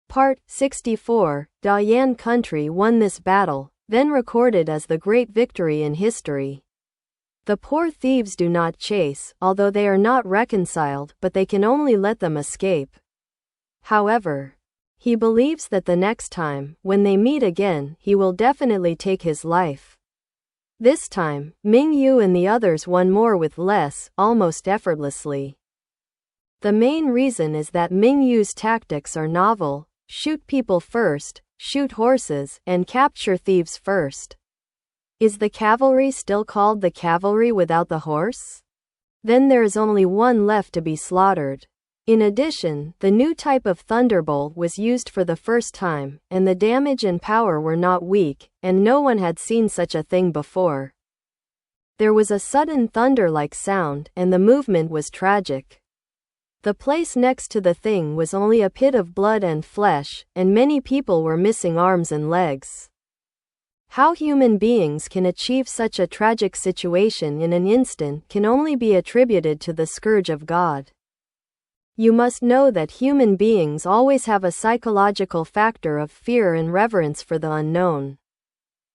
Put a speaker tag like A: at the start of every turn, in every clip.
A: Part 64, Dayan Country won this battle, then recorded as the great victory in history. The poor thieves do not chase, although they are not reconciled, but they can only let them escape. However, he believes that the next time, when they meet again, he will definitely take his life. This time, Ming Yu and the others won more with less, almost effortlessly. The main reason is that Ming Yu's tactics are novel: shoot people first, shoot horses, and capture thieves first. Is the cavalry still called the cavalry without the horse? Then there is only one left to be slaughtered. In addition, the new type of thunderbolt was used for the first time, and the damage and power were not weak, and no one had seen such a thing before. There was a sudden thunder-like sound, and the movement was tragic. The place next to the thing was only a pit of blood and flesh, and many people were missing arms and legs. How human beings can achieve such a tragic situation in an instant can only be attributed to the scourge of God. You must know that human beings always have a psychological factor of fear and reverence for the unknown.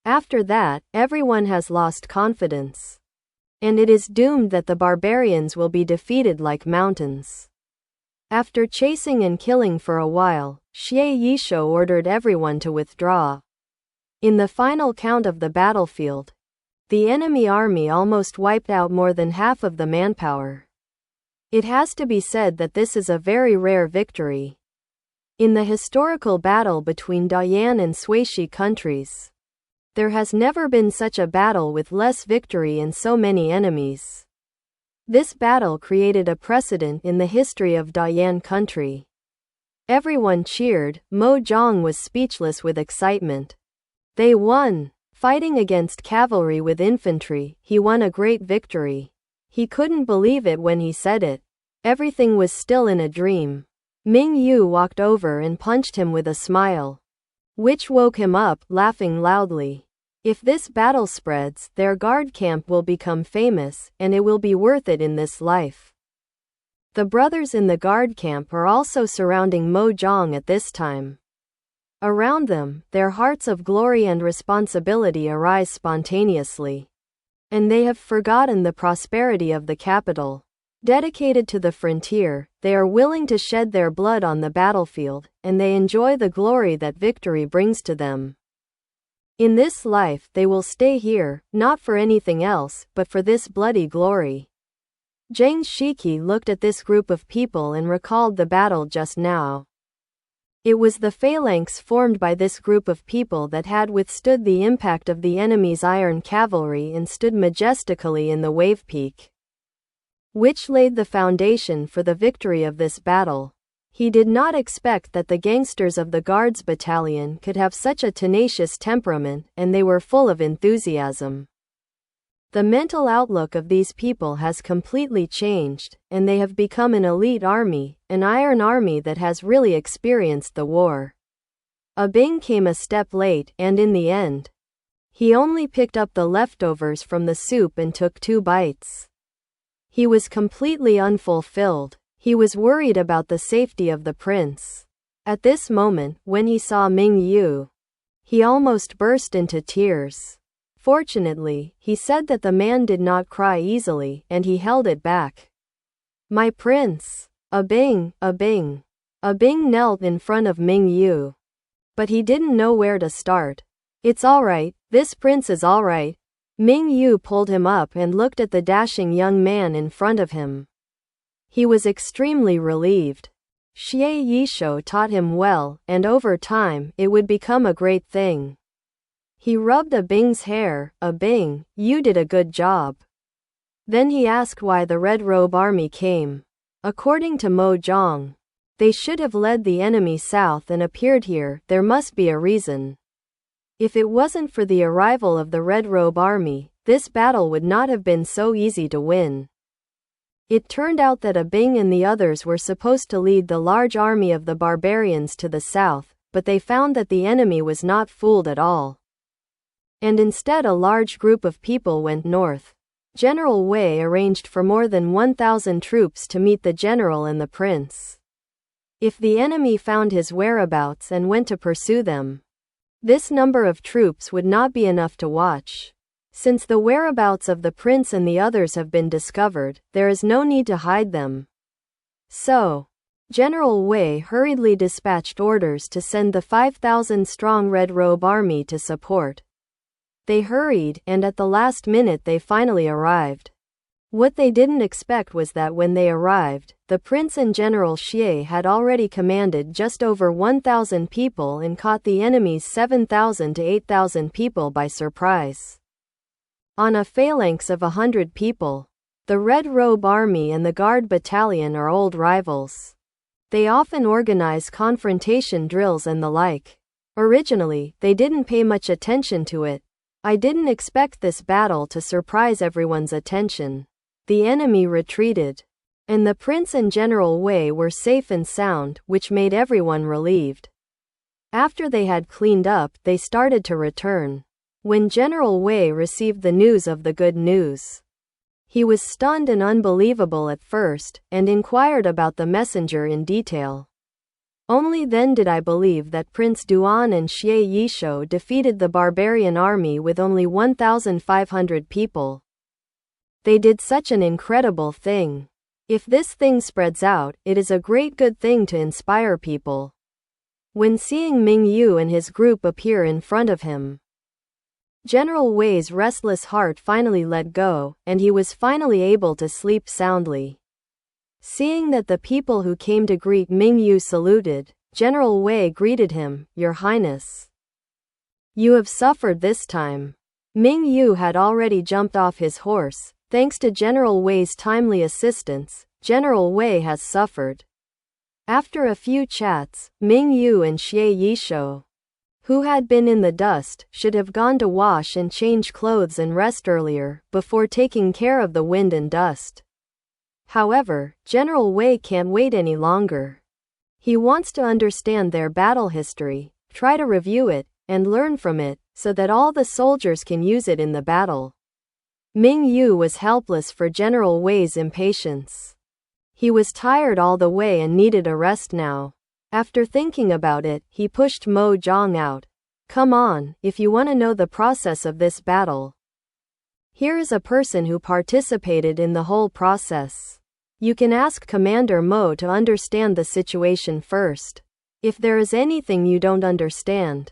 A: After that, everyone has lost confidence. And it is doomed that the barbarians will be defeated like mountains. After chasing and killing for a while, Xie Yishou ordered everyone to withdraw. In the final count of the battlefield, the enemy army almost wiped out more than half of the manpower. It has to be said that this is a very rare victory. In the historical battle between Dayan and Shishi countries, there has never been such a battle with less victory and so many enemies. This battle created a precedent in the history of Dayan Country. Everyone cheered. Mo Zhang was speechless with excitement. They won! Fighting against cavalry with infantry, he won a great victory. He couldn't believe it when he said it. Everything was still in a dream. Ming Yu walked over and punched him with a smile, which woke him up, laughing loudly. If this battle spreads, their guard camp will become famous, and it will be worth it in this life. The brothers in the guard camp are also surrounding Mo Zhang at this time. Around them, their hearts of glory and responsibility arise spontaneously. And they have forgotten the prosperity of the capital. Dedicated to the frontier, they are willing to shed their blood on the battlefield, and they enjoy the glory that victory brings to them. In this life, they will stay here, not for anything else, but for this bloody glory. Zhang Shiki looked at this group of people and recalled the battle just now. It was the phalanx formed by this group of people that had withstood the impact of the enemy's iron cavalry and stood majestically in the wave peak, which laid the foundation for the victory of this battle. He did not expect that the gangsters of the Guards Battalion could have such a tenacious temperament, and they were full of enthusiasm. The mental outlook of these people has completely changed, and they have become an elite army, an iron army that has really experienced the war. Bing came a step late, and in the end, he only picked up the leftovers from the soup and took 2 bites. He was completely unfulfilled. He was worried about the safety of the prince. At this moment, when he saw Ming Yu, he almost burst into tears. Fortunately, he said that the man did not cry easily, and he held it back. "My prince! Bing, Bing!" Bing knelt in front of Ming Yu. But he didn't know where to start. "It's alright, this prince is alright." Ming Yu pulled him up and looked at the dashing young man in front of him. He was extremely relieved. Xie Yishou taught him well, and over time, it would become a great thing. He rubbed Bing's hair. "Bing, you did a good job." Then he asked why the Red Robe Army came. According to Mo Zhang, they should have led the enemy south and appeared here. There must be a reason. If it wasn't for the arrival of the Red Robe Army, this battle would not have been so easy to win. It turned out that Bing and the others were supposed to lead the large army of the barbarians to the south, but they found that the enemy was not fooled at all. And instead a large group of people went north. General Wei arranged for more than 1,000 troops to meet the general and the prince. if the enemy found his whereabouts and went to pursue them. This number of troops would not be enough to watch. Since the whereabouts of the prince and the others have been discovered, there is no need to hide them. So, General Wei hurriedly dispatched orders to send the 5,000-strong Red Robe army to support. They hurried, and at the last minute they finally arrived. What they didn't expect was that when they arrived, the prince and General Xie had already commanded just over 1,000 people and caught the enemy's 7,000 to 8,000 people by surprise. On a phalanx of 100 people, the Red Robe Army and the Guard Battalion are old rivals. They often organize confrontation drills and the like. Originally, they didn't pay much attention to it. I didn't expect this battle to surprise everyone's attention. The enemy retreated, and the prince and General Wei were safe and sound, which made everyone relieved. After they had cleaned up, they started to return. When General Wei received the news of the good news, he was stunned and unbelievable at first, and inquired about the messenger in detail. Only then did I believe that Prince Duan and Xie Yishou defeated the barbarian army with only 1,500 people. They did such an incredible thing. If this thing spreads out, it is a great good thing to inspire people. When seeing Ming Yu and his group appear in front of him, General Wei's restless heart finally let go, and he was finally able to sleep soundly. Seeing that the people who came to greet Ming Yu saluted, General Wei greeted him, "Your Highness. You have suffered this time." Ming Yu had already jumped off his horse. Thanks to General Wei's timely assistance, General Wei has suffered. After a few chats, Ming Yu and Xie Yishou, who had been in the dust, should have gone to wash and change clothes and rest earlier, before taking care of the wind and dust. However, General Wei can't wait any longer. He wants to understand their battle history, try to review it, and learn from it, so that all the soldiers can use it in the battle. Ming Yu was helpless for General Wei's impatience. He was tired all the way and needed a rest now. After thinking about it, he pushed Mo Zhang out. "Come on, if you want to know the process of this battle. Here is a person who participated in the whole process. You can ask Commander Mo to understand the situation first. If there is anything you don't understand,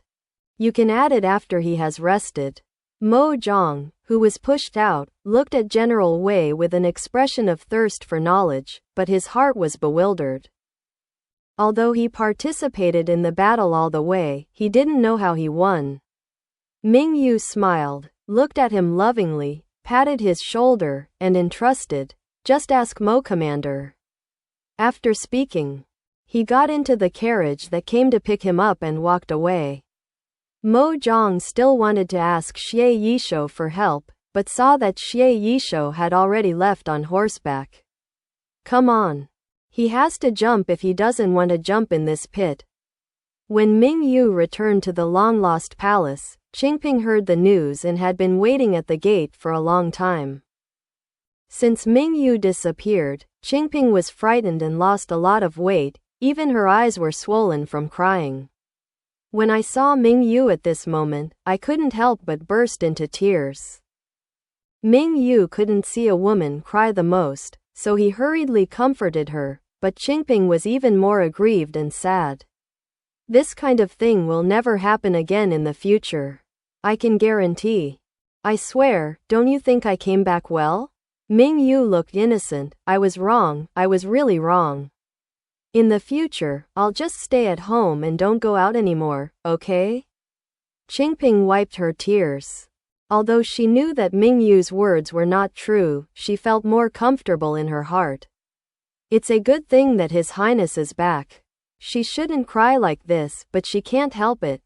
A: you can add it after he has rested." Mo Zhang, who was pushed out, looked at General Wei with an expression of thirst for knowledge, but his heart was bewildered. Although he participated in the battle all the way, he didn't know how he won. Ming Yu smiled, looked at him lovingly, patted his shoulder, and entrusted, "Just ask Mo, Commander." After speaking, he got into the carriage that came to pick him up and walked away. Mo Zhang still wanted to ask Xie Yishou for help, but saw that Xie Yishou had already left on horseback. "Come on. He has to jump if he doesn't want to jump in this pit." When Ming Yu returned to the long-lost palace, Qingping heard the news and had been waiting at the gate for a long time. Since Ming Yu disappeared, Qingping was frightened and lost a lot of weight, even her eyes were swollen from crying. When I saw Ming Yu at this moment, I couldn't help but burst into tears. Ming Yu couldn't see a woman cry the most, so he hurriedly comforted her, but Qingping was even more aggrieved and sad. This kind of thing will never happen again in the future. I can guarantee. I swear, don't you think I came back well? Ming Yu looked innocent. "I was wrong, I was really wrong. In the future, I'll just stay at home and don't go out anymore, okay?" Qingping wiped her tears. Although she knew that Ming Yu's words were not true, she felt more comfortable in her heart. It's a good thing that His Highness is back. She shouldn't cry like this, but she can't help it.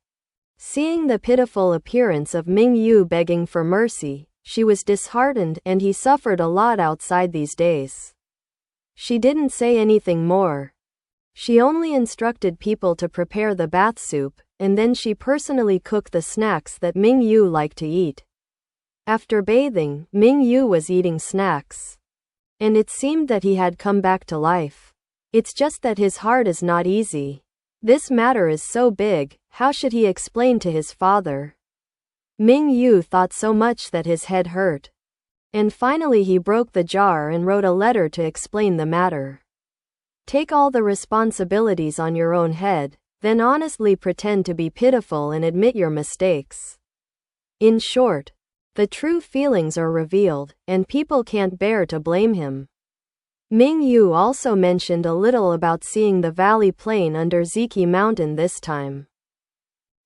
A: Seeing the pitiful appearance of Ming Yu begging for mercy, she was disheartened, and he suffered a lot outside these days. She didn't say anything more. She only instructed people to prepare the bath soup, and then she personally cooked the snacks that Ming Yu liked to eat. After bathing, Ming Yu was eating snacks. And it seemed that he had come back to life. It's just that his heart is not easy. This matter is so big, how should he explain to his father? Ming Yu thought so much that his head hurt. And finally he broke the jar and wrote a letter to explain the matter. Take all the responsibilities on your own head, then honestly pretend to be pitiful and admit your mistakes. In short, the true feelings are revealed, and people can't bear to blame him. Ming Yu also mentioned a little about seeing the valley plain under Ziki Mountain this time.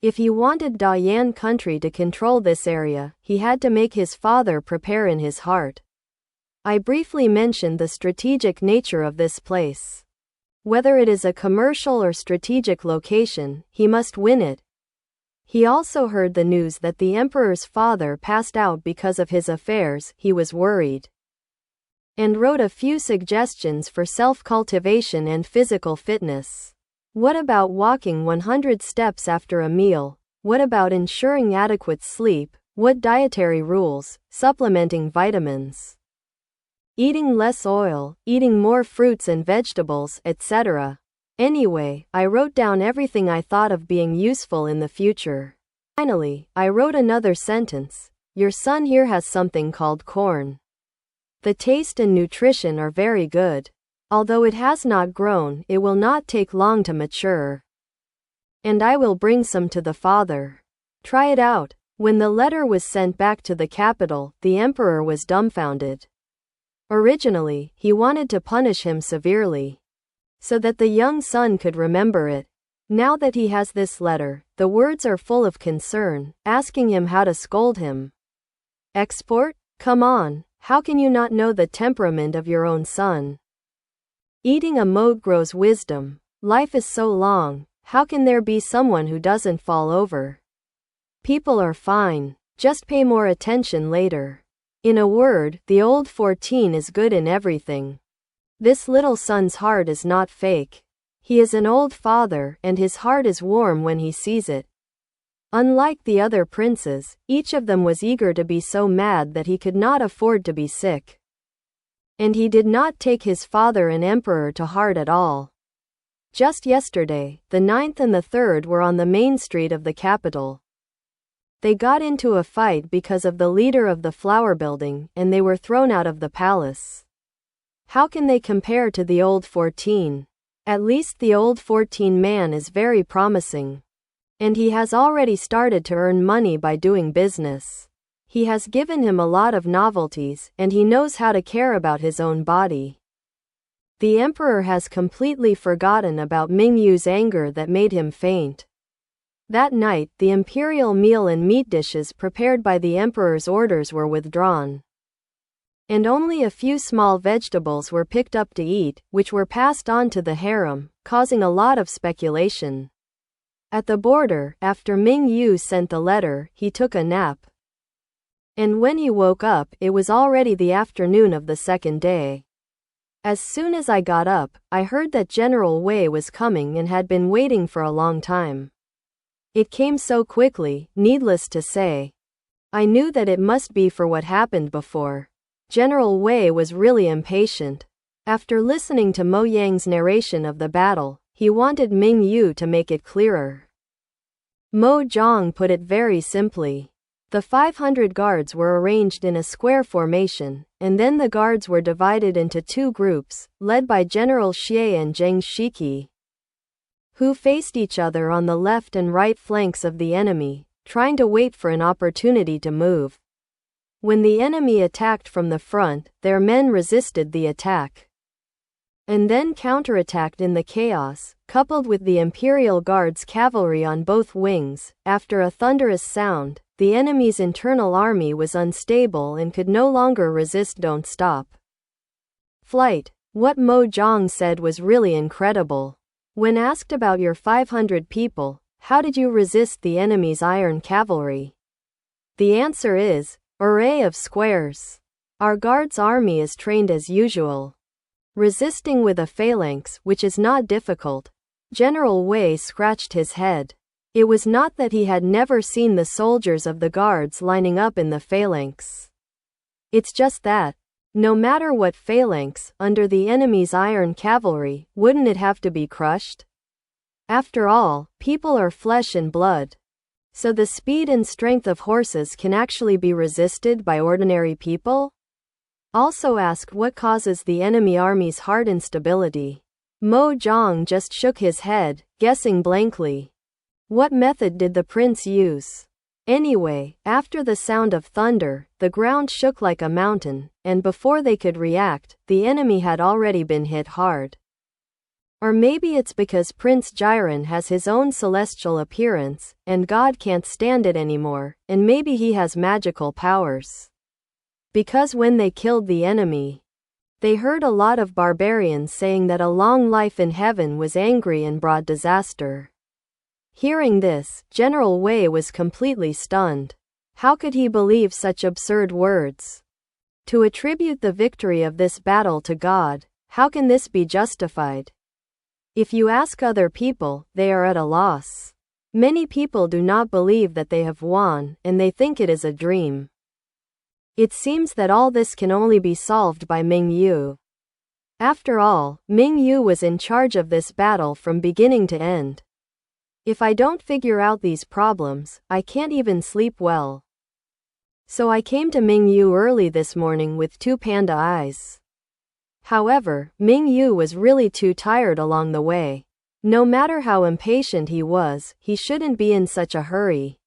A: If he wanted Dayan Country to control this area, he had to make his father prepare in his heart. I briefly mentioned the strategic nature of this place. Whether it is a commercial or strategic location, he must win it. He also heard the news that the emperor's father passed out because of his affairs. He was worried. And wrote a few suggestions for self-cultivation and physical fitness. What about walking 100 steps after a meal? What about ensuring adequate sleep? What dietary rules? Supplementing vitamins. Eating less oil, eating more fruits and vegetables, etc. Anyway, I wrote down everything I thought of being useful in the future. Finally, I wrote another sentence. Your son here has something called corn. The taste and nutrition are very good. Although it has not grown, it will not take long to mature. And I will bring some to the father. Try it out. When the letter was sent back to the capital, the emperor was dumbfounded. Originally, he wanted to punish him severely, so that the young son could remember it. Now that he has this letter, the words are full of concern, asking him how to scold him. Export? Come on, how can you not know the temperament of your own son? Eating a mote grows wisdom. Life is so long, how can there be someone who doesn't fall over? People are fine, just pay more attention later. In a word, the old 14 is good in everything. This little son's heart is not fake. He is an old father, and his heart is warm when he sees it. Unlike the other princes, each of them was eager to be so mad that he could not afford to be sick. And he did not take his father and emperor to heart at all. Just yesterday, the 9th and the 3rd were on the main street of the capital. They got into a fight because of the leader of the flower building, and they were thrown out of the palace. How can they compare to the old 14? At least the old 14 man is very promising. And he has already started to earn money by doing business. He has given him a lot of novelties, and he knows how to care about his own body. The emperor has completely forgotten about Ming Yu's anger that made him faint. That night, the imperial meal and meat dishes prepared by the emperor's orders were withdrawn. And only a few small vegetables were picked up to eat, which were passed on to the harem, causing a lot of speculation. At the border, after Ming Yu sent the letter, he took a nap. And when he woke up, it was already the afternoon of the second day. As soon as I got up, I heard that General Wei was coming and had been waiting for a long time. It came so quickly, needless to say. I knew that it must be for what happened before. General Wei was really impatient. After listening to Mo Yang's narration of the battle, he wanted Ming Yu to make it clearer. Mo Zhang put it very simply. The 500 guards were arranged in a square formation, and then the guards were divided into two groups, led by General Xie and Zheng Shiki, who faced each other on the left and right flanks of the enemy, trying to wait for an opportunity to move. When the enemy attacked from the front, their men resisted the attack, and then counterattacked in the chaos, coupled with the Imperial Guard's cavalry on both wings. After a thunderous sound, the enemy's internal army was unstable and could no longer resist. Don't stop. Flight. What Mo Zhang said was really incredible. When asked about your 500 people, how did you resist the enemy's iron cavalry? The answer is, array of squares. Our guard's army is trained as usual, resisting with a phalanx, which is not difficult. General Wei scratched his head. It was not that he had never seen the soldiers of the guards lining up in the phalanx. It's just that, No matter what phalanx, under the enemy's iron cavalry, wouldn't it have to be crushed? After all, people are flesh and blood. So the speed and strength of horses can actually be resisted by ordinary people? Also asked what causes the enemy army's heart instability. Mo Zhang just shook his head, guessing blankly. What method did the prince use? Anyway, after the sound of thunder, the ground shook like a mountain, and before they could react, the enemy had already been hit hard. Or maybe it's because Prince Jiren has his own celestial appearance, and God can't stand it anymore, and maybe he has magical powers. Because when they killed the enemy, they heard a lot of barbarians saying that a long life in heaven was angry and brought disaster. Hearing this, General Wei was completely stunned. How could he believe such absurd words? To attribute the victory of this battle to God, how can this be justified? If you ask other people, they are at a loss. Many people do not believe that they have won, and they think it is a dream. It seems that all this can only be solved by Ming Yu. After all, Ming Yu was in charge of this battle from beginning to end. If I don't figure out these problems, I can't even sleep well. So I came to Ming Yu early this morning with 2 panda eyes. However, Ming Yu was really too tired along the way. No matter how impatient he was, he shouldn't be in such a hurry.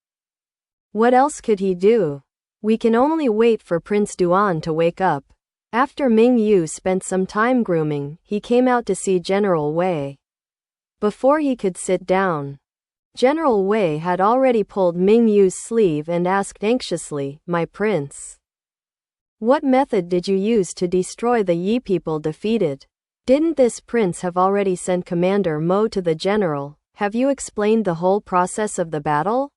A: What else could he do? We can only wait for Prince Duan to wake up. After Ming Yu spent some time grooming, he came out to see General Wei. Before he could sit down, General Wei had already pulled Ming Yu's sleeve and asked anxiously, "My prince, what method did you use to destroy the Yi people defeated? Didn't this prince have already sent Commander Mo to the general? Have you explained the whole process of the battle?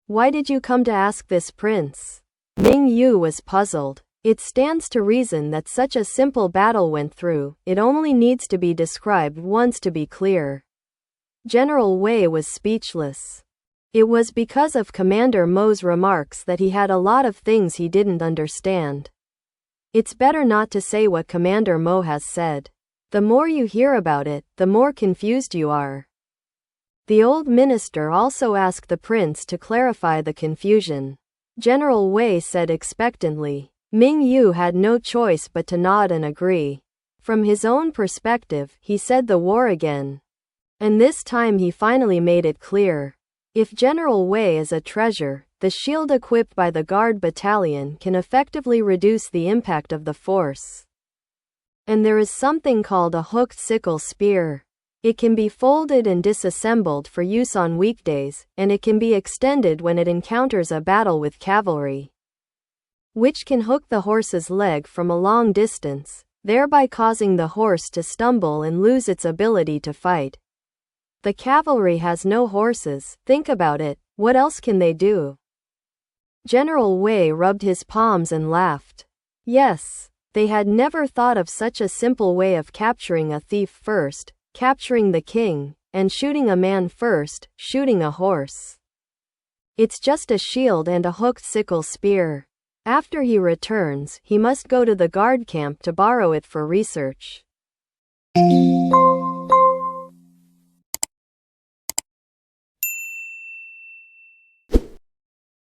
A: Why did you come to ask this prince?" Ming Yu was puzzled. It stands to reason that such a simple battle went through, it only needs to be described once to be clear. General Wei was speechless. It was because of Commander Mo's remarks that he had a lot of things he didn't understand. It's better not to say what Commander Mo has said. The more you hear about it, the more confused you are. The old minister also asked the prince to clarify the confusion. General Wei said expectantly. Ming Yu had no choice but to nod and agree. From his own perspective, he said the war again. And this time he finally made it clear. If General Wei is a treasure, the shield equipped by the Guard Battalion can effectively reduce the impact of the force. And there is something called a hooked sickle spear. It can be folded and disassembled for use on weekdays, and it can be extended when it encounters a battle with cavalry, which can hook the horse's leg from a long distance, thereby causing the horse to stumble and lose its ability to fight. The cavalry has no horses, think about it, what else can they do? General Wei rubbed his palms and laughed. Yes, they had never thought of such a simple way of capturing a thief first, capturing the king, and shooting a man first, shooting a horse. It's just a shield and a hooked sickle spear. After he returns, he must go to the guard camp to borrow it for research.